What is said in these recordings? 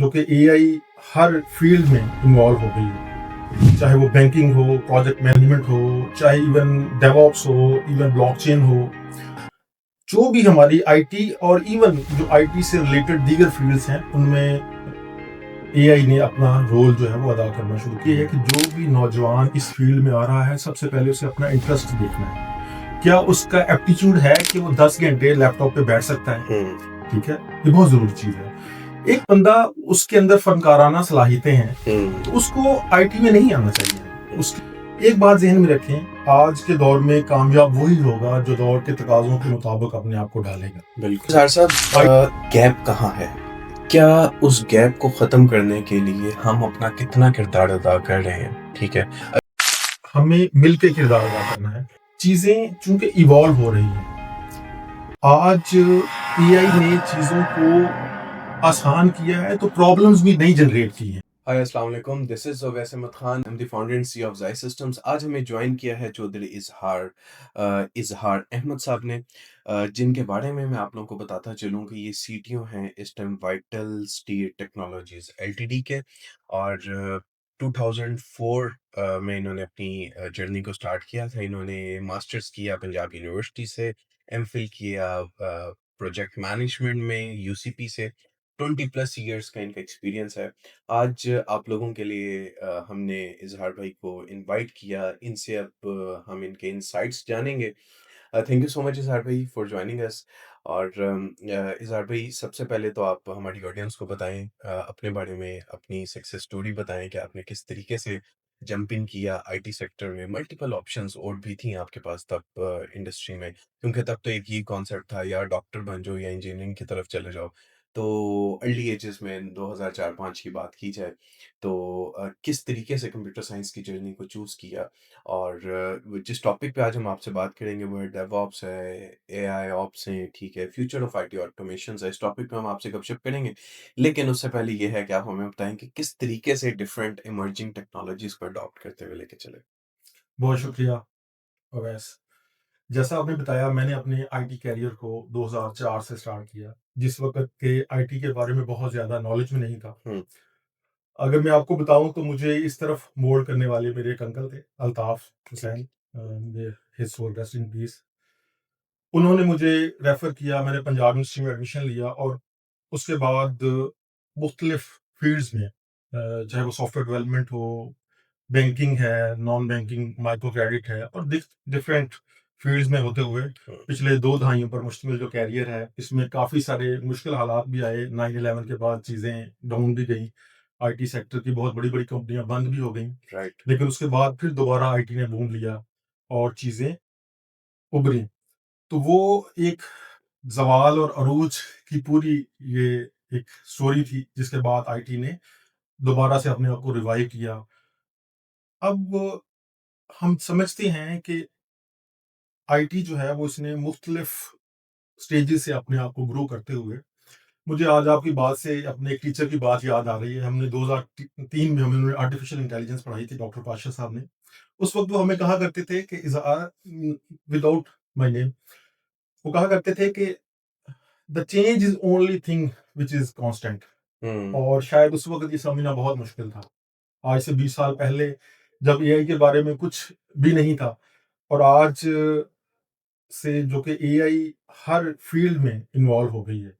जो कि एआई हर फील्ड में इन्वॉल्व हो गई है। चाहे वो बैंकिंग हो, प्रोजेक्ट मैनेजमेंट हो, चाहे इवन डेवऑप्स हो, इवन ब्लॉकचेन हो, जो भी हमारी आईटी और इवन जो आईटी से रिलेटेड दीगर फील्ड्स हैं, उनमें एआई ने अपना रोल जो है वो अदा करना शुरू किया है कि जो भी नौजवान इस फील्ड में आ रहा है, सबसे पहले उसे अपना इंटरेस्ट देखना है। क्या उसका एप्टीट्यूड है कि वो 10 घंटे लैपटॉप पे बैठ सकता है? ठीक है, ये बहुत ज़रूरी चीज़ है। एक बंदा उसके अंदर फनकाराना सलाहियतें हैं, तो उसको आईटी में नहीं आना चाहिए। उसकी एक बात ज़हन में रखें, आज के दौर में कामयाब वही होगा जो दौर के तकाज़ों के मुताबिक अपने आप को ढालेगा। बिल्कुल सर साहब, गैप कहाँ है? क्या उस गैप को खत्म करने के लिए हम अपना कितना किरदार अदा कर रहे हैं? ठीक है। हमें मिलके किरदार अदा करना है। चीज़ें चूँकि इवॉल्व हो रही हैं। आज एआई ने चीज़ों को आसान किया है, तो प्रॉब्लम्स भी नई जनरेट की हैं। हाय अस्सलाम वालेकुम, this is Uwais Ahmed Khan, I am the founder and CEO of Zai systems. आज हमें जॉइन किया है चौधरी इज़हार अहमद साहब ने, जिनके बारे में मैं आप लोगों को बताता चलूँ कि ये सीटीओ हैं इस time vital steel technologies LTD के, और 2004 में इन्होंने अपनी जर्नी को स्टार्ट किया था। इन्होंने मास्टर्स किया पंजाब यूनिवर्सिटी से, एमफिल किया प्रोजेक्ट मैनेजमेंट में यूसीपी से। 20 प्लस ईयर्स का इनका एक्सपीरियंस है। आज आप लोगों के लिए हमने इज़हार भाई को इनवाइट किया। इनसे अब हम इनके इनसाइट्स जानेंगे। थैंक यू सो मच इज़हार भाई फॉर जॉइनिंग अस। और इज़हार भाई, सबसे पहले तो आप हमारी ऑडियंस को बताएं, अपने बारे में अपनी सक्सेस स्टोरी बताएं कि आपने किस तरीके से जंप इन किया आईटी सेक्टर में। मल्टीपल ऑप्शंस और भी थी आपके पास तब इंडस्ट्री में, क्योंकि तब तो एक ही कॉन्सेप्ट था, या डॉक्टर बन जाओ या इंजीनियरिंग की तरफ चले जाओ। तो अर्ली एजेस में 2004-5 की बात की जाए तो किस तरीके से कंप्यूटर साइंस की जर्नी को चूज़ किया। और जिस टॉपिक पे आज हम आपसे बात करेंगे वो है डेवऑप्स है, एआई ऑप्स हैं, ठीक है, फ्यूचर ऑफ आईटी ऑटोमेशंस है। इस टॉपिक पे हम आपसे गपशप करेंगे। लेकिन उससे पहले ये है कि आप हमें बताएं कि किस तरीके से डिफरेंट इमर्जिंग टेक्नोलॉजीज़ को अडॉप्ट करते हुए लेके चले। बहुत शुक्रिया अवैस। जैसा आपने बताया, मैंने अपने आईटी करियर को 2004 से स्टार्ट किया, जिस वक़्त के आईटी के बारे में बहुत ज़्यादा नॉलेज में नहीं था। हुँ, अगर मैं आपको बताऊँ तो मुझे इस तरफ मोल्ड करने वाले मेरे एक अंकल थे, Altaf Hussain, may his soul rest in peace. उन्होंने मुझे रेफ़र किया, मैंने पंजाब यूनिवर्सिटी में एडमिशन लिया और उसके बाद मुख्तलिफ़ फ़ील्ड्स में, चाहे वो सॉफ्टवेयर डेवलपमेंट हो, बैंकिंग है, नॉन बैंकिंग, माइक्रो क्रेडिट है, और डिफरेंट फ़ील्ड्स में होते हुए हुँ, पिछले 2 दहाइयों पर मुश्तमिल जो करियर है, इसमें काफ़ी सारे मुश्किल हालात भी आए। 9/11 के बाद चीज़ें डाउन भी गई। आईटी सेक्टर की बहुत बड़ी-बड़ी कंपनियाँ बंद भी हो गईं। राइट। लेकिन उसके बाद फिर दोबारा आईटी ने बूम लिया और चीज़ें उभरी। तो वो एक ज़वाल और अरूज की पूरी ये एक स्टोरी थी, जिसके बाद आईटी ने दोबारा से अपने आप को रिवाइव किया। अब हम समझते हैं कि आईटी जो है वो इसने मुख्तलिफ स्टेजेस से अपने आप को ग्रो करते हुए, मुझे आज आपकी बात से अपने एक टीचर की बात याद आ रही है। हमने 2003 में हमें आर्टिफिशियल इंटेलिजेंस पढ़ाई थी, डॉक्टर पाशा साहब ने। उस वक्त वो हमें कहा करते थे कि विदाउट माय नेम, वो कहा करते थे कि the change is only thing which is constant. हुँ, और शायद उस वक्त ये समझना बहुत मुश्किल था। आज से 20 साल पहले, जब एआई के बारे में कुछ भी नहीं था, और आज से जो कि एआई हर फील्ड में इन्वॉल्व हो गई है।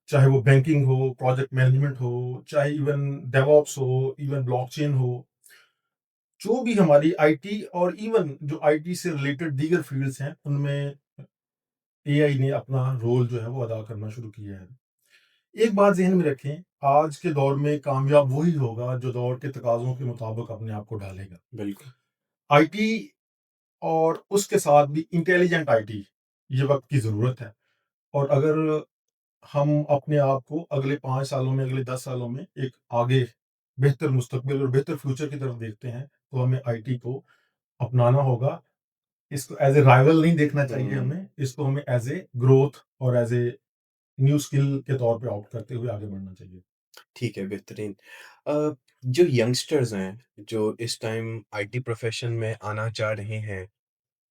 चाहे वो बैंकिंग हो, प्रोजेक्ट मैनेजमेंट हो, चाहे इवन डेवऑप्स हो, इवन ब्लॉकचेन हो, जो भी हमारी आईटी और इवन जो आईटी से रिलेटेड दीगर फील्ड्स हैं, उनमें एआई ने अपना रोल जो है वो अदा करना शुरू किया है। एक बात ज़हन में रखें, आज के दौर में कामयाब वही होगा जो दौर के तकाज़ों के मुताबिक अपने आप को ढालेगा। बिल्कुल। आईटी और उसके साथ भी इंटेलिजेंट आईटी, ये वक़्त की ज़रूरत है। और अगर हम अपने आप को अगले 5 सालों में, अगले 10 सालों में एक आगे बेहतर मुस्तकबिल और बेहतर फ्यूचर की तरफ देखते हैं, तो हमें आईटी को अपनाना होगा। इसको एज़ ए राइवल नहीं देखना चाहिए हुँ। हमें, इसको हमें एज़ ए ग्रोथ और एज़ ए न्यू स्किल के तौर पे ऑप्ट करते हुए आगे बढ़ना चाहिए। ठीक है, बेहतरीन। जो यंगस्टर्स हैं, जो इस टाइम आईटी प्रोफ़ेशन में आना चाह रहे हैं,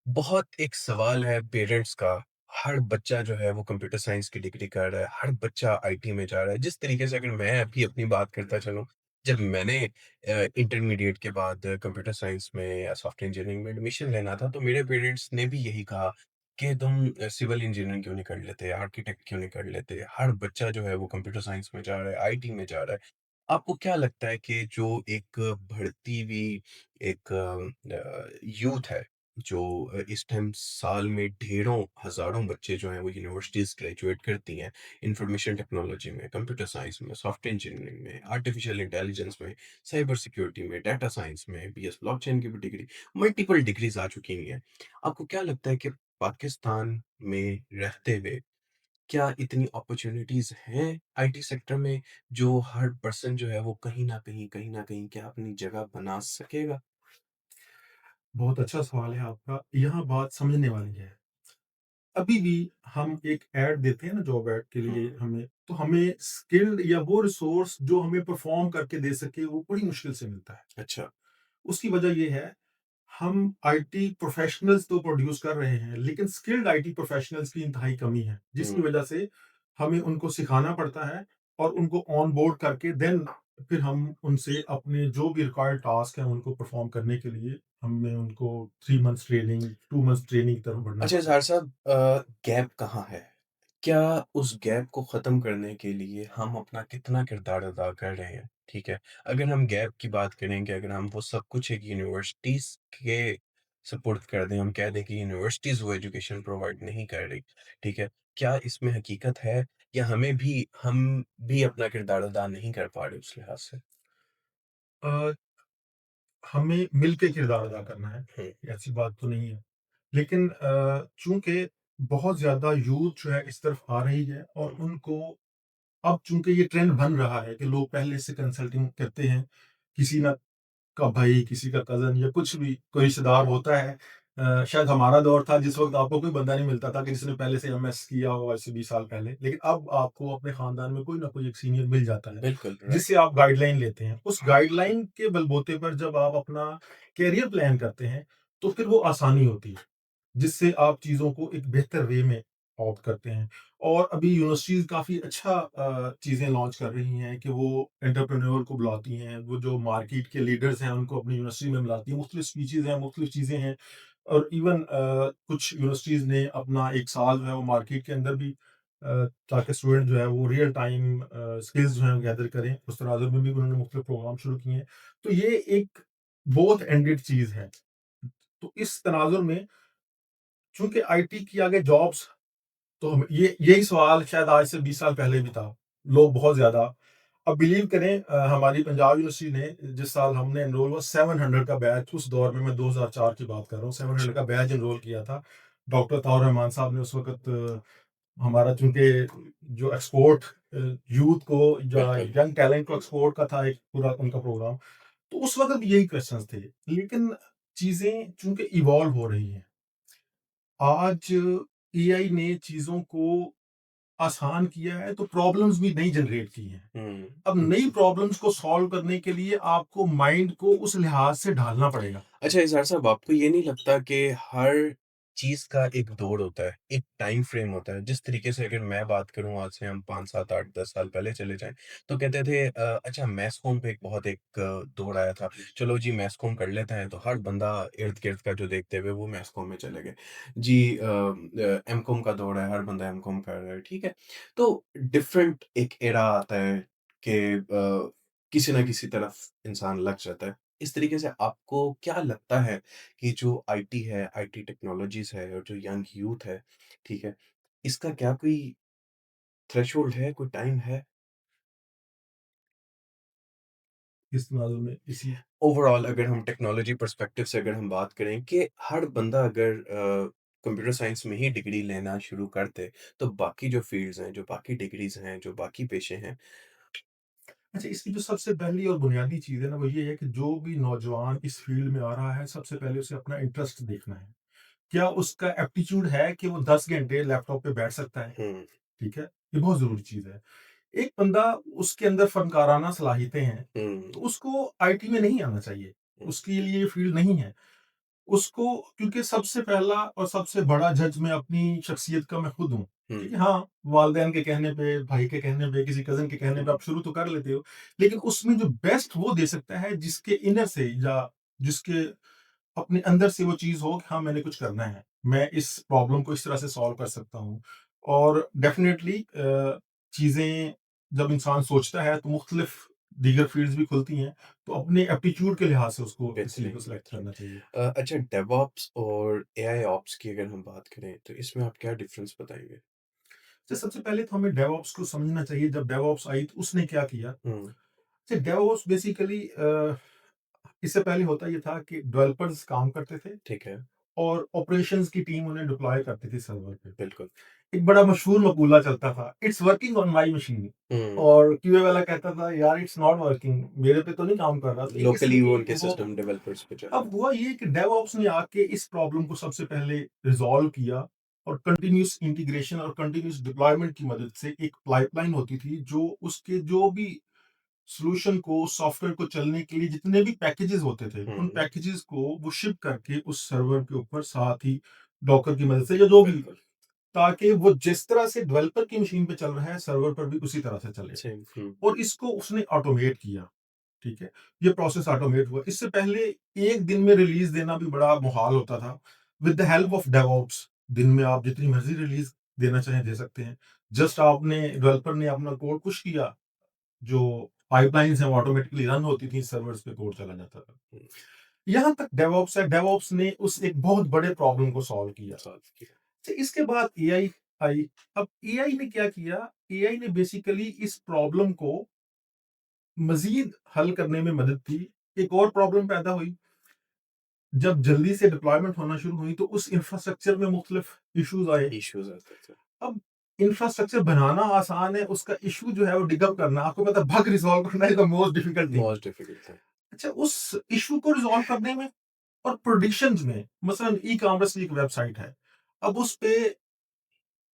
बहुत एक सवाल है पेरेंट्स का हर बच्चा जो है वो कंप्यूटर साइंस की डिग्री कर रहा है, हर बच्चा आईटी में जा रहा है। जिस तरीके से अगर मैं अभी अपनी बात करता चलूँ, जब मैंने इंटरमीडिएट के बाद कंप्यूटर साइंस में या सॉफ्टवेयर इंजीनियरिंग में एडमिशन लेना था, तो मेरे पेरेंट्स ने भी यही कहा कि तुम सिविल इंजीनियरिंग क्यों नहीं कर लेते, आर्किटेक्ट क्यों नहीं कर लेते? हर बच्चा जो है वो कंप्यूटर साइंस में जा रहा है, आईटी में जा रहा है। आपको क्या लगता है कि जो एक बढ़ती हुई एक यूथ है, जो इस टाइम साल में ढेरों हज़ारों बच्चे जो हैं वो यूनिवर्सिटीज़ ग्रेजुएट करती हैं, इंफॉर्मेशन टेक्नोलॉजी में, कंप्यूटर साइंस में, सॉफ्टवेयर इंजीनियरिंग में, आर्टिफिशियल इंटेलिजेंस में, साइबर सिक्योरिटी में, डाटा साइंस में, बीएस ब्लॉकचेन की भी डिग्री, मल्टीपल डिग्रीज़ आ चुकी हैं। आपको क्या लगता है कि पाकिस्तान में रहते हुए क्या इतनी अपॉर्च्युनिटीज़ हैं आईटी सेक्टर में, जो हर पर्सन जो है वो कहीं न कहीं क्या अपनी जगह बना सकेगा? बहुत अच्छा सवाल है आपका। यहाँ बात समझने वाली है। अभी भी हम एक ऐड देते हैं ना जॉब ऐड के हुँ, लिए हमें, तो हमें स्किल्ड या वो रिसोर्स जो हमें परफ़ॉर्म करके दे सके, वो बड़ी मुश्किल से मिलता है। अच्छा। उसकी वजह ये है, हम आईटी प्रोफ़ेशनल्स तो प्रोड्यूस कर रहे हैं, लेकिन स्किल्ड आईटी प्रोफ़ेशनल्स की इंतहाई कमी है, जिसकी हुँ, वजह से हमें उनको सिखाना पड़ता है और उनको ऑन बोर्ड करके देन फिर हम उनसे अपने जो भी रिक्वायर्ड टास्क हैं, उनको परफ़ॉर्म करने के लिए हमें उनको 3 मंथ्स ट्रेनिंग, 2 मंथ्स ट्रेनिंग की तरफ बढ़ना अच्छा पड़ता है। इज़हार साहब गैप कहाँ है? क्या उस गैप को ख़त्म करने के लिए हम अपना कितना किरदार अदा कर रहे हैं? ठीक है। अगर हम गैप की बात करेंगे, अगर हम वो सब कुछ एक यूनिवर्सिटीज़ के सुपुर्द कर दें, हम कह दें कि यूनिवर्सिटीज़ वो एजुकेशन प्रोवाइड नहीं कर रही, ठीक है। क्या इसमें हकीकत है या हम भी अपना किरदार अदा नहीं कर पा रहे उस लिहाज से? अ, हमें मिल के किरदार अदा करना है, हुँ, ऐसी बात तो नहीं है। लेकिन चूँकि बहुत ज़्यादा यूथ जो है इस तरफ आ रही है और हुँ, उनको अब चूँकि ये ट्रेंड बन रहा है कि लोग पहले से कंसल्टिंग करते हैं, किसी ना का भाई, किसी का कज़न या कुछ भी कोई रिश्तेदार होता है। शायद हमारा दौर था जिस वक़्त आपको कोई बंदा नहीं मिलता था कि जिसने पहले से एमएस किया हो आज से 20 साल पहले। लेकिन अब आपको अपने ख़ानदान में कोई ना कोई एक सीनियर मिल जाता है, बिल्कुल, राइट। जिससे आप गाइडलाइन लेते हैं। उस गाइडलाइन के बलबूते पर जब आप अपना करियर प्लान करते हैं, तो फिर वो आसानी होती है। जिससे आप चीज़ों को एक बेहतर वे में ऑप्ट करते हैं। और अभी यूनिवर्सिटीज़ काफ़ी अच्छा चीज़ें लॉन्च कर रही हैं कि वो एंटरप्रेन्योर को बुलाती हैं, वो जो मार्केट के लीडर्स हैं उनको अपनी यूनिवर्सिटी में बुलाती हैं, मुख्तलिफ स्पीचेज़ हैं, मुख्तलिफ चीज़ें हैं। और इवन कुछ यूनिवर्सिटीज़ ने अपना 1 साल जो है वो मार्केट के अंदर भी ताकि स्टूडेंट जो है वो रियल टाइम स्किल्स जो हैं वो गैदर करें, उस तनाज़ुर में भी उन्होंने मुख्तलिफ प्रोग्राम शुरू किए हैं। तो ये एक बोथ एंडेड चीज़ है। तो इस तनाज़ुर में चूँकि आईटी की आगे जॉब्स तो हम ये यही सवाल शायद आज से 20 साल पहले भी था। लोग बहुत ज़्यादा अब बिलीव करें हमारी पंजाब यूनिवर्सिटी ने जिस साल हमने एनरोल हुआ 700 का बैच उस दौर में मैं 2004 की बात कर रहा हूँ, 700 अच्छा, का बैच एनरोल किया था। डॉक्टर ताउर रहमान साहब ने उस वक़्त हमारा चूँकि जो एक्सपोर्ट यूथ को या बिल्कुल। यंग टैलेंट को एक्सपोर्ट का था एक पूरा उनका प्रोग्राम। तो उस वक़्त भी यही क्वेश्चन्स थे। लेकिन चीज़ें चूँकि इवॉल्व हो रही हैं। आज एआई ने चीज़ों को आसान किया है, तो प्रॉब्लम्स भी नई जनरेट की हैं। हुँ। अब नई प्रॉब्लम्स को सॉल्व करने के लिए आपको माइंड को उस लिहाज से ढालना पड़ेगा। अच्छा इज़हार साहब आपको ये नहीं लगता कि हर चीज़ का एक दौर होता है, एक टाइम फ्रेम होता है? जिस तरीके से अगर मैं बात करूँ आज से हम 5, 7, 8, 10 साल पहले चले जाएँ, तो कहते थे अच्छा मैस कॉम पे एक बहुत एक दौर आया था। चलो जी मैस कॉम कर लेते हैं, तो हर बंदा इर्द-गिर्द का जो देखते हुए वो मैस कॉम में चले गए। जी एमकॉम का दौर है, हर बंदा एमकॉम कर रहा है, ठीक है? तो डिफरेंट एक एरा आता है कि किसी न किसी तरफ इंसान लग जाता है। इस तरीके से आपको क्या लगता है कि जो आईटी है, आईटी टेक्नोलॉजीज़ है और जो यंग यूथ है, ठीक है? इसका क्या कोई थ्रेशोल्ड है, कोई टाइम है? इस तनाज़ुर में इसी ओवरऑल अगर हम टेक्नोलॉजी पर्सपेक्टिव से अगर हम बात करें कि हर बंदा अगर कंप्यूटर साइंस में ही डिग्री लेना शुरू कर दे, तो बाकी जो फ़ील्ड्स हैं, जो बाकी डिग्रीज़ हैं, जो बाकी पेशे हैं अच्छा, इसकी जो सबसे पहली और बुनियादी चीज़ है ना, वो ये है कि जो भी नौजवान इस फ़ील्ड में आ रहा है, सबसे पहले उसे अपना इंटरेस्ट देखना है। क्या उसका एप्टीट्यूड है कि वो 10 घंटे लैपटॉप पे बैठ सकता है? हुँ, ठीक है? ये बहुत ज़रूरी चीज़ है। एक बंदा उसके अंदर फ़नकाराना सलाहियतें हैं, हुँ, तो उसको आईटी में नहीं आना चाहिए। हुँ, उसके लिए ये फ़ील्ड नहीं है। उसको, क्योंकि सबसे पहला और सबसे बड़ा जज मैं अपनी शख्सियत का मैं खुद हूँ। ठीक हुँ, है, हाँ, वालिदैन के कहने पे, भाई के कहने पे, किसी कज़िन के कहने हुँ, पे आप शुरू तो कर लेते हो, लेकिन उसमें जो बेस्ट वो दे सकता है जिसके इनर से, या जिसके अपने अंदर से वो चीज़ हो कि हाँ, मैंने कुछ करना है। मैं इस प्रॉब्लम को इस तरह से सॉल्व कर सकता हूँ। और डेफ़िनेटली चीज़ें जब इंसान सोचता है तो मुख्तलिफ़ दीगर फ़ील्ड्स भी खुलती हैं, तो अपने एप्टीट्यूड के लिहाज से उसको किसी को बेहतरीन, सिलेक्ट बेहतरीन। करना चाहिए। अच्छा, डेवऑप्स और एआई ऑप्स की अगर हम बात करें, तो इसमें आप क्या डिफ़रेंस बताएँगे? तो सबसे पहले तो हमें डेवऑप्स को समझना चाहिए। जब डेवऑप्स आई तो उसने क्या किया? हुँ, तो डेवऑप्स बेसिकली इससे पहले होता ये था कि डेवलपर्स काम करते थे ठीक है, और ऑपरेशंस की टीम उन्हें डिप्लॉय करती थी सर्वर पे। बिल्कुल। एक बड़ा मशहूर मकूला चलता था, it's working on my machine. हुँ, और क्यूए वाला कहता था, यार इट्स नॉट वर्किंग, मेरे पे तो नहीं काम कर रहा। तो एक किस्म लोकली वो की उनके वो, सिस्टम डेवलपर्स पे चल रहा अब हुआ ये कि डेवऑप्स ने आके इस प्रॉब्लम को सबसे पहले रिज़ॉल्व किया, और कंटीन्यूअस इंटीग्रेशन और कंटीन्यूअस डिप्लॉयमेंट की मदद से एक पाइपलाइन होती थी, जो उसके जो भी सॉल्यूशन को, सॉफ्टवेयर को चलने के लिए जितने भी पैकेजेस होते थे, है। उन हुँ, पैकेजेस को वो शिप करके उस सर्वर के ऊपर, साथ ही डॉकर की मदद से या जो भी, बिल्कुल, ताकि वो जिस तरह से डेवलपर की मशीन पे चल रहा है, सर्वर पर भी उसी तरह से चले। सेम, हुँ, और इसको उसने ऑटोमेट किया। ठीक है? ये प्रोसेस ऑटोमेट हुआ। इससे पहले 1 दिन में रिलीज़ देना भी बड़ा मुहाल होता था। With the help of DevOps, दिन में आप जितनी मर्ज़ी रिलीज़ देना चाहें दे सकते हैं। जस्ट आपने, डेवलपर ने अपना कोड पुश किया, जो पाइपलाइन्स हैं वो ऑटोमेटिकली रन होती थी, सर्वर्स पे कोड चला जाता था। हुँ, यहाँ तक डेवऑप्स है, डेवऑप्स ने उस एक बहुत बड़े प्रॉब्लम को सॉल्व किया। सॉल्व किया। तो इसके बाद एआई आई। अब एआई ने क्या किया? एआई ने बेसिकली इस प्रॉब्लम को मज़ीद हल करने में मदद की। एक और प्रॉब्लम पैदा हुई, जब जल्दी से डिप्लॉयमेंट होना शुरू हुई, तो उस इंफ्रास्ट्रक्चर में मुख्तलिफ इश्यूज़ आए। इश्यूज़ आते थे। अब इंफ्रास्ट्रक्चर बनाना आसान है, उसका इश्यू जो है वो डिगअप करना, आपको पता है, बग रिज़ॉल्व करना is the most difficult thing. Most difficult था। अच्छा, उस इश्यू को रिज़ॉल्व करने में और प्रेडिक्शंस में, मसलन ई-कॉमर्स की एक वेबसाइट है। अब उस पे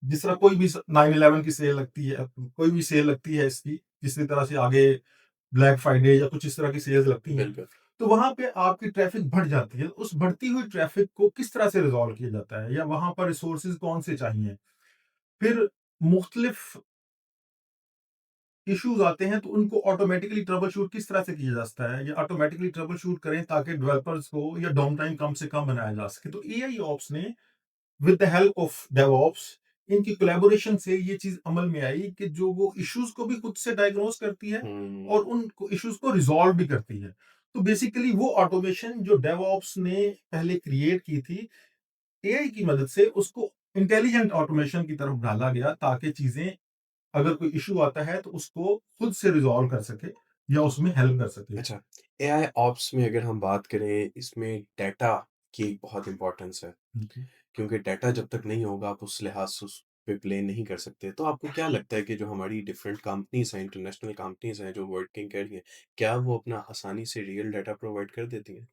जिस तरह कोई भी 9/11 की सेल लगती है, कोई भी सेल लगती है इसकी, किसी तरह से आगे ब्लैक फ्राइडे या कुछ इस तरह की सेल्स लगती हैं, बिल्कुल। तो वहाँ पे आपकी ट्रैफ़िक बढ़ जाती है। उस बढ़ती हुई ट्रैफ़िक को किस तरह से रिज़ॉल्व किया जाता है, या वहाँ पर रिसोर्सेज़ कौन से चाहिए? फिर मुख्तलिफ़ इश्यूज़ आते हैं, तो उनको ऑटोमैटिकली ट्रबल शूट किस तरह से किया जा सकता है, या ऑटोमैटिकली ट्रबल शूट करें ताकि डेवलपर्स को या डाउन टाइम कम से कम बनाया जा सके। तो एआई ऑप्स ने, with the help of DevOps, इनकी कोलैबोरेशन से ये चीज़ अमल में आई कि जो वो इश्यूज़ को भी खुद से डायग्नोज़ करती है हुँ, और उन इश्यूज़ को रिज़ॉल्व भी करती है। तो बेसिकली वो ऑटोमेशन जो डेवऑप्स ने पहले क्रिएट की थी, एआई की मदद से उसको इंटेलिजेंट ऑटोमेशन की तरफ ढाला गया, ताकि चीज़ें, अगर कोई इश्यू आता है तो उसको खुद से रिज़ॉल्व कर सके या उसमें हेल्प कर सके। अच्छा, एआई ऑप्स में अगर हम बात करें, इसमें डाटा की एक बहुत इम्पोर्टेंस है, जी। क्योंकि डाटा जब तक नहीं होगा, आप उस लिहाज से उस पे प्ले नहीं कर सकते। तो आपको क्या लगता है कि जो हमारी डिफरेंट कंपनीज़ हैं, इंटरनेशनल कंपनीज़ हैं, जो वर्किंग कर रही हैं, क्या वो अपना आसानी से रियल डाटा प्रोवाइड कर देती हैं?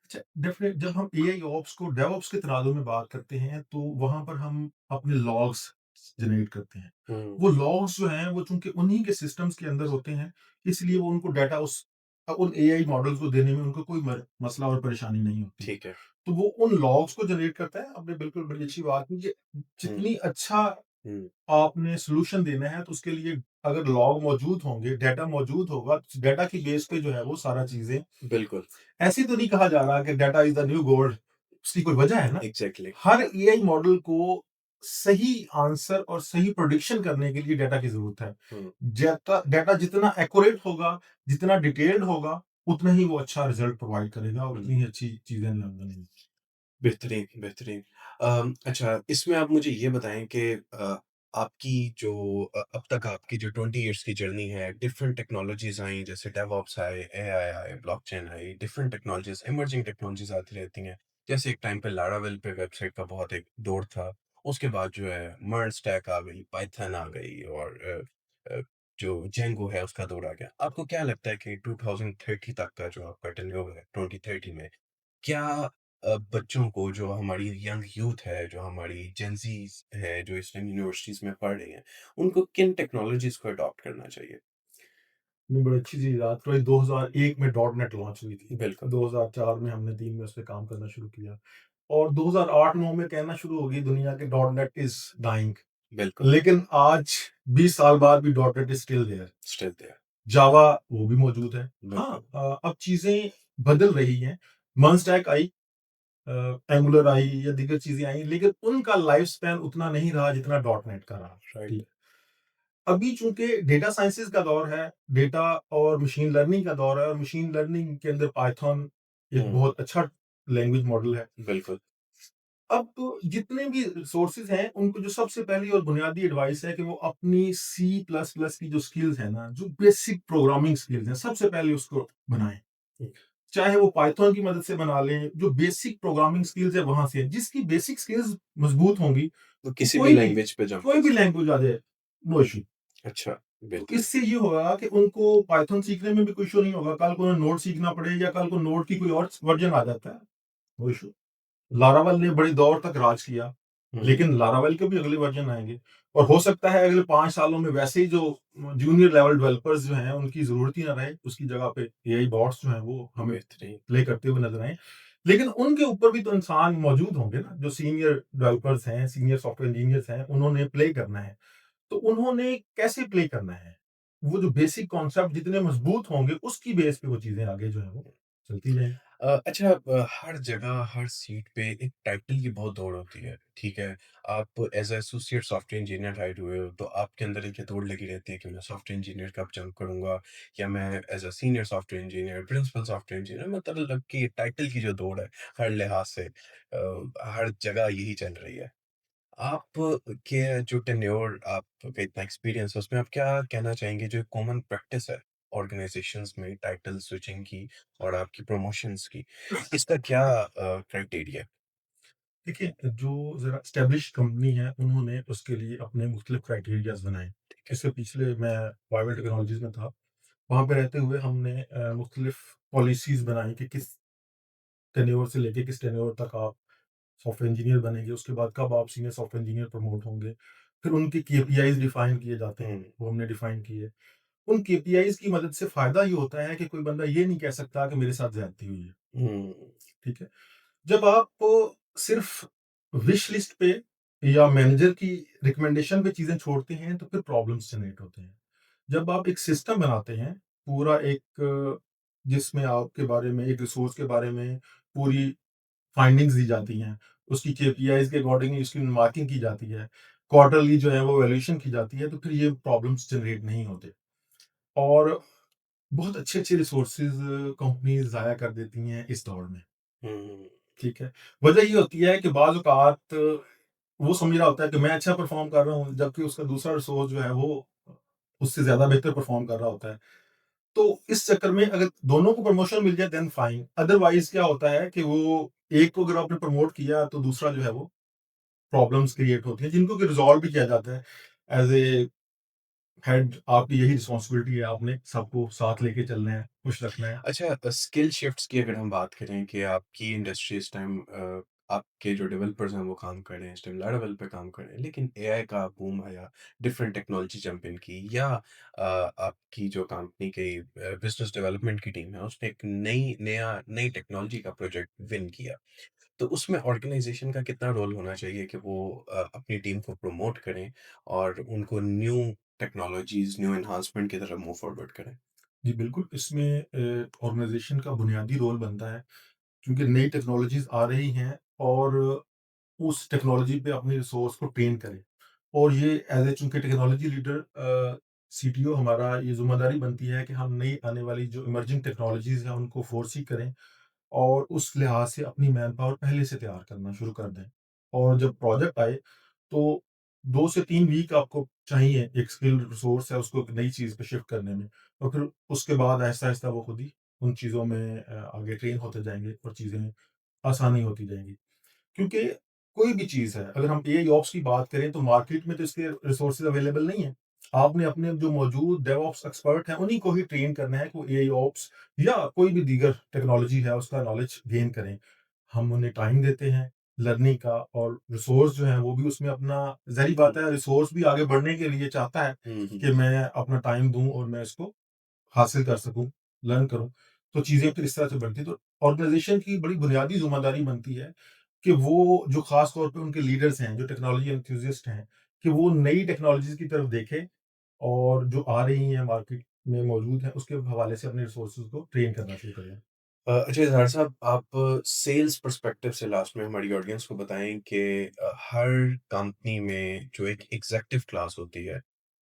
अच्छा, डेफ़िनेट जब हम एआई ऑप्स को डेवऑप्स के तनाज़ुर में बात करते हैं, तो वहाँ पर हम अपने लॉग्स जनरेट करते हैं। हुँ, वो लॉग्स जो हैं, वो चूँकि उन्हीं के सिस्टम्स के अंदर होते हैं, इसलिए वो उनको डाटा उन एआई मॉडल्स को देने में उनको कोई मसला और परेशानी नहीं होती। ठीक है। तो वो उन लॉग्स को जनरेट करता है। आपने बिल्कुल बड़ी अच्छी बात की कि हुँ, जितनी अच्छा हुँ, आपने सॉल्यूशन देना है, तो उसके लिए अगर लॉग मौजूद होंगे, डाटा मौजूद होगा, तो डाटा की बेस पे जो है वो सारा चीज़ें, बिल्कुल, ऐसे तो नहीं कहा जा रहा कि data is the new gold, उसकी कोई वजह है ना। एग्ज़ैक्टली। हर एआई मॉडल को सही आंसर और सही प्रेडिक्शन करने के लिए डाटा की ज़रूरत है। हुँ, डाटा डाटा जितना एक्यूरेट होगा, जितना डिटेल्ड होगा, उतना ही वो अच्छा रिज़ल्ट प्रोवाइड करेगा और हुँ। उतनी ही अच्छी चीज़ें बनेंगी। बेहतरीन, बेहतरीन। अच्छा, इसमें आप मुझे ये बताएँ कि आपकी जो अब तक आपकी जो 20 इयर्स की जर्नी है, डिफरेंट टेक्नोलॉजीज़ आई, जैसे डेवऑप्स आए, एआई आए, ब्लॉकचेन आई, डिफरेंट टेक्नोलॉजीज़, इमर्जिंग टेक्नोलॉजीज़ आती रहती हैं। जैसे एक टाइम पे लारावेल पे वेबसाइट का बहुत एक दौर था। उसके बाद जो है मर्ज स्टैक आ गई, पाइथन आ गई और अ, जो जेंगो है उसका दौर आ गया। आपको क्या लगता है कि 2030 तक का जो आपका टेन्योर है, 2030 में क्या बच्चों को जो हमारी यंग यूथ है, जो हमारी जेन ज़ीज़ है, जो इस टाइम यूनिवर्सिटीज़ में पढ़ रही हैं, उनको किन टेक्नोलॉजीज़ को अडॉप्ट करना चाहिए? नहीं, बड़ी अच्छी चीज़ याद करवाई। 2001 में डॉट नेट लॉन्च हुई थी। बिल्कुल, 2004 में हमने 3 में उस पे काम करना शुरू किया और 2008-9 में कहना शुरू हो गई दुनिया के डॉट नेट इज़ डाइंग। बिल्कुल, लेकिन आज 20 साल बाद भी dot net is still there. Still there, Java वो भी मौजूद है। हाँ, बिल्कुल। अब चीज़ें बदल रही हैं। मर्ज आई, एंगुलर आई या दीगर चीज़ें आई, लेकिन उनका लाइफ स्पैन उतना नहीं रहा जितना डॉट नेट का रहा। राइट। ठीक। अभी चूँकि डेटा साइंसेज़ का दौर है, डेटा और मशीन लर्निंग का दौर है और मशीन लर्निंग के अंदर पाइथन एक हुँ, बहुत अच्छा लैंग्वेज मॉडल है। बिल्कुल। अब तो जितने भी सोर्सेज़ हैं, उनको जो सबसे पहली और बुनियादी एडवाइस है कि वो अपनी सी प्लस प्लस की जो स्किल्स हैं ना, जो बेसिक प्रोग्रामिंग स्किल्स हैं, सबसे पहले उसको बनाएँ। हुँ, चाहे वो पाइथन की मदद से बना लें, जो बेसिक प्रोग्रामिंग स्किल्स है वहाँ से। जिसकी बेसिक स्किल्स मजबूत होंगी, तो वो किसी भी लैंग्वेज पे जंप कोई कर भी सकते लैंग्वेज आ जाए, नो इश्यू। हैं। अच्छा, तो बेहतरीन। इससे ये होगा कि उनको पाइथन सीखने में भी कोई इश्यू नहीं होगा। कल को उन्हें नोड सीखना पड़े या कल को नोड की कोई और वर्जन आ जाता है, नो इश्यू। लारावेल ने बड़े दौर तक राज किया, हुँ, लेकिन लारावेल के भी अगले वर्जन आएँगे और हो सकता है अगले 5 सालों में वैसे ही जो जूनियर लेवल डेवलपर्स जो हैं, उनकी ज़रूरत ही ना रहे। उसकी जगह पे एआई बॉट्स जो हैं, वो हमें बेहतरीन। प्ले करते हुए नज़र आएँ। लेकिन उनके ऊपर भी तो इंसान मौजूद होंगे ना, जो सीनियर डेवलपर्स हैं, सीनियर सॉफ्टवेयर इंजीनियर्स हैं, उन्होंने प्ले करना है। तो उन्होंने कैसे प्ले करना है? वो जो बेसिक कॉन्सेप्ट जितने मज़बूत होंगे, उसकी बेस पे वो चीज़ें आगे जो है वो चलती जाएँगी। अच्छा, हर जगह, हर सीट पे एक टाइटल की बहुत दौड़ होती है, ठीक है? आप as associate software engineer hire हुए हो, तो आपके अंदर एक ये दौड़ लगी रहती है कि मैं सॉफ्टवेयर इंजीनियर कब जंप करूँगा या मैं as a senior software engineer, principal software engineer, मतलब कि टाइटल की जो दौड़ है, हर लिहाज से हर जगह यही चल रही है। आप के जो टेन्योर आपका इतना एक्सपीरियंस है, उसमें आप क्या कहना चाहेंगे जो कॉमन प्रैक्टिस है ऑर्गेनाइजेशंस में टाइटल स्विचिंग की और आपकी प्रमोशंस की, इसका क्या क्राइटेरिया है? देखिए, जो ज़रा एस्टेब्लिश्ड कंपनी है, उन्होंने उसके लिए अपने मुख्तलिफ क्राइटेरियाज़ बनाए। ठीक है। इससे पिछले मैं बायो टेक्नोलॉजीज़ में था। वहाँ पे रहते हुए हमने मुख्तलिफ पॉलिसीज़ बनाई कि किस टेन्योर से लेके किस टेन्योर तक आप सॉफ्टवेयर इंजीनियर बनेंगे, उसके बाद कब आप सीनियर सॉफ्टवेयर इंजीनियर प्रमोट होंगे। फिर उनके केपीआईज़ डिफाइन किए जाते हुँ, हैं, वो हमने डिफाइन किए। उन केपीआईज़ की मदद से फ़ायदा ये होता है कि कोई बंदा ये नहीं कह सकता कि मेरे साथ ज़्यादती हुई है, हुँ, ठीक है? जब आप सिर्फ़ विश लिस्ट पे या मैनेजर की रिकमेंडेशन पे चीज़ें छोड़ते हैं, तो फिर प्रॉब्लम्स जनरेट होते हैं। जब आप एक सिस्टम बनाते हैं, पूरा एक जिसमें आपके बारे में, एक रिसोर्स के बारे में पूरी फाइंडिंग्स दी जाती हैं, उसकी केपीआईज़ के अकॉर्डिंग उसकी मार्किंग की जाती है, क्वार्टरली जो है वो वैल्यूएशन की जाती है, तो फिर ये प्रॉब्लम्स जनरेट नहीं होते और बहुत अच्छे-अच्छे रिसोर्सेज़ कंपनीज़ ज़ाया कर देती हैं इस दौर में, हुँ, ठीक है। वजह ये होती है कि बाज़ औक़ात वो समझ रहा होता है कि मैं अच्छा परफ़ॉर्म कर रहा हूँ, जबकि उसका दूसरा रिसोर्स जो है वो उससे ज़्यादा बेहतर परफ़ॉर्म कर रहा होता है। तो इस चक्कर में अगर दोनों को प्रमोशन मिल जाए देन फाइन, अदरवाइज़ क्या होता है कि वो एक को अगर आपने प्रमोट किया तो दूसरा जो है वो प्रॉब्लम्स क्रिएट होती हैं, जिनको कि रिज़ॉल्व भी किया जाता है। एज़ ए हेड आपकी यही रिस्पॉन्सिबिलिटी है, आपने सबको साथ लेके चलना है, खुश रखना है। अच्छा, स्किल शिफ्ट्स की अगर हम बात करें कि आपकी इंडस्ट्री इस टाइम आपके जो डेवलपर्स हैं वो काम कर रहे हैं, इस टाइम लारावेल पे काम कर रहे हैं, लेकिन एआई का बूम आया, डिफरेंट टेक्नोलॉजी जंप इन की या आपकी जो कंपनी की बिजनेस डेवलपमेंट की टीम है उसने एक नई टेक्नोलॉजी का प्रोजेक्ट विन किया, तो उसमें ऑर्गेनाइजेशन का कितना रोल होना चाहिए कि वो अपनी टीम को प्रमोट करें और उनको न्यू टेक्नोलॉजीज, न्यू एनहांसमेंट की तरफ मूव फॉरवर्ड करें? जी, बिल्कुल इसमें ऑर्गनाइज़ेशन का बुनियादी रोल बनता है, क्योंकि नई टेक्नोलॉज़ीज़ आ रही हैं और उस टेक्नोलॉजी पे अपने रिसोर्स को ट्रेन करें और ये एज़ ए चूँकि टेक्नोलॉजी लीडर सीटीओ हमारा ये ज़िम्मेदारी बनती है कि हम नई आने वाली जो इमर्जिंग टेक्नोलॉजीज़ हैं, उनको फ़ोरसी करें और उस लिहाज से अपनी मैन पावर पहले से तैयार करना शुरू कर दें। और जब प्रोजेक्ट आए, तो 2 से 3 वीक आपको चाहिए, एक स्किल्ड रिसोर्स है उसको एक नई चीज़ पे शिफ्ट करने में और फिर उसके बाद आहिस्ता-आहिस्ता वो खुद ही उन चीज़ों में आगे ट्रेन होते जाएँगे और चीज़ें आसानी होती जाएँगी। क्योंकि कोई भी चीज़ है, अगर हम एआई ऑप्स की बात करें तो मार्केट में तो इसके रिसोर्सेज़ अवेलेबल नहीं है। आपने अपने जो मौजूद डेवऑप्स एक्सपर्ट हैं, उन्हीं को ही ट्रेन करना है कि वो एआई ऑप्स या कोई भी दीगर टेक्नोलॉजी है, उसका नॉलेज गेन करें। हम उन्हें टाइम देते हैं लर्निंग का और रिसोर्स जो है वो भी उसमें अपना ज़ाहिर-सी बात हुँ, है रिसोर्स भी आगे बढ़ने के लिए चाहता है हुँ, हुँ, कि मैं अपना टाइम दूँ और मैं इसको हासिल कर सकूँ, लर्न करूँ, तो चीज़ें फिर इस तरह से बनती हैं। तो ऑर्गनाइज़ेशन की बड़ी बुनियादी ज़िम्मेदारी बनती है कि वो जो ख़ास तौर पे उनके लीडर्स हैं, जो टेक्नोलॉजी एंथुसियास्ट हैं, कि वो नई टेक्नोलॉजीज़ की तरफ देखें और जो आ रही हैं मार्केट में मौजूद हैं, उसके हवाले से अपने रिसोर्सेज़ को ट्रेन करना शुरू करें। अच्छा इज़हार साहब आप सेल्स पर्सपेक्टिव से लास्ट में हमारी ऑडियंस को बताएँ कि हर कंपनी में जो एक एग्ज़ेक्टिव क्लास होती है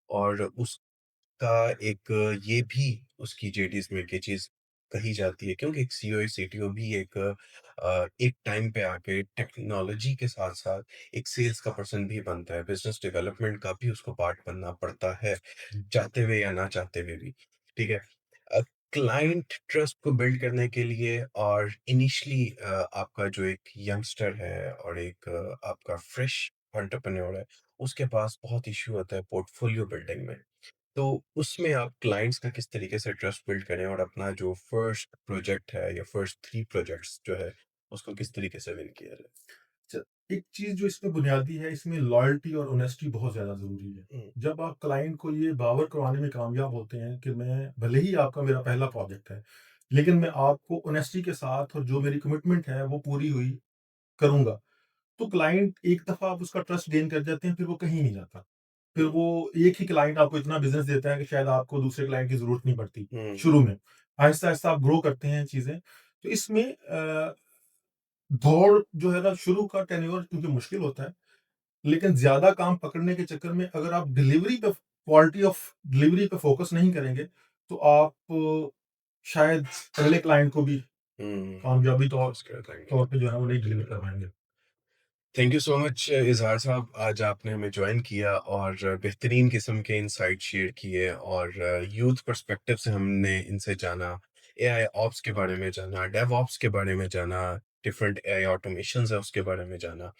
और उसका एक ये भी उसकी जेडीज़ में ये चीज़ कही जाती है क्योंकि एक सीईओ, सीटीओ भी एक टाइम पे आके टेक्नोलॉजी के साथ-साथ एक सेल्स का पर्सन भी बनता है, बिज़नेस डेवलपमेंट का भी उसको पार्ट बनना पड़ता है। जी। चाहते हुए या ना चाहते हुए भी, ठीक है? अ, क्लाइंट ट्रस्ट को बिल्ड करने के लिए और इनिशियली आपका जो एक यंगस्टर है और एक आपका फ्रेश एंटरप्रेन्योर है, उसके पास बहुत इश्यू होता है पोर्टफोलियो बिल्डिंग में। तो उसमें आप क्लाइंट्स का किस तरीके से ट्रस्ट बिल्ड करें और अपना जो फर्स्ट प्रोजेक्ट है या फर्स्ट 3 प्रोजेक्ट्स जो है, उसको किस तरीके से विन किया जाए? च एक चीज़ जो इसमें बुनियादी है, इसमें लॉयल्टी और ऑनेस्टी बहुत ज़्यादा ज़रूरी है। हुँ, जब आप क्लाइंट को ये बावर करवाने में कामयाब होते हैं कि मैं भले ही आपका मेरा पहला प्रोजेक्ट है, लेकिन मैं आपको ऑनेस्टी के साथ और जो मेरी कमिटमेंट है, वो पूरी हुई करूँगा। तो क्लाइंट एक दफ़ा आप उसका ट्रस्ट गेन कर जाते हैं, फिर वो कहीं नहीं जाता। फिर हुँ, वो एक ही क्लाइंट आपको इतना बिज़नेस देता है कि शायद आपको दूसरे क्लाइंट की ज़रूरत नहीं पड़ती, हुँ, शुरू में। आहिस्ता-आहिस्ता आप ग्रो करते हैं चीज़ें। तो इसमें दौड़ जो है ना शुरू का टेन्योर क्योंकि मुश्किल होता है, लेकिन ज़्यादा काम पकड़ने के चक्कर में अगर आप डिलीवरी पे क्वालिटी ऑफ डिलीवरी पे फ़ोकस नहीं करेंगे, तो आप शायद अगले क्लाइंट को भी हुँ, कामयाबी तौर ट्रस्ट कर देंगे। तौर पे जो है वो नहीं डिलीवर कर पाएँगे। थैंक यू सो मच इज़हार साहब, आज आपने हमें जॉइन किया और बेहतरीन किस्म के इनसाइट शेयर किए और यूथ पर्सपेक्टिव से हमने इनसे जाना, एआई ऑप्स के बारे में जाना, डेवऑप्स के बारे में जाना, डिफरेंट एआई ऑटोमेशंस है उसके बारे में जाना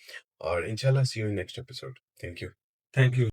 और इंशाल्लाह see you in next episode. Thank you. Thank you.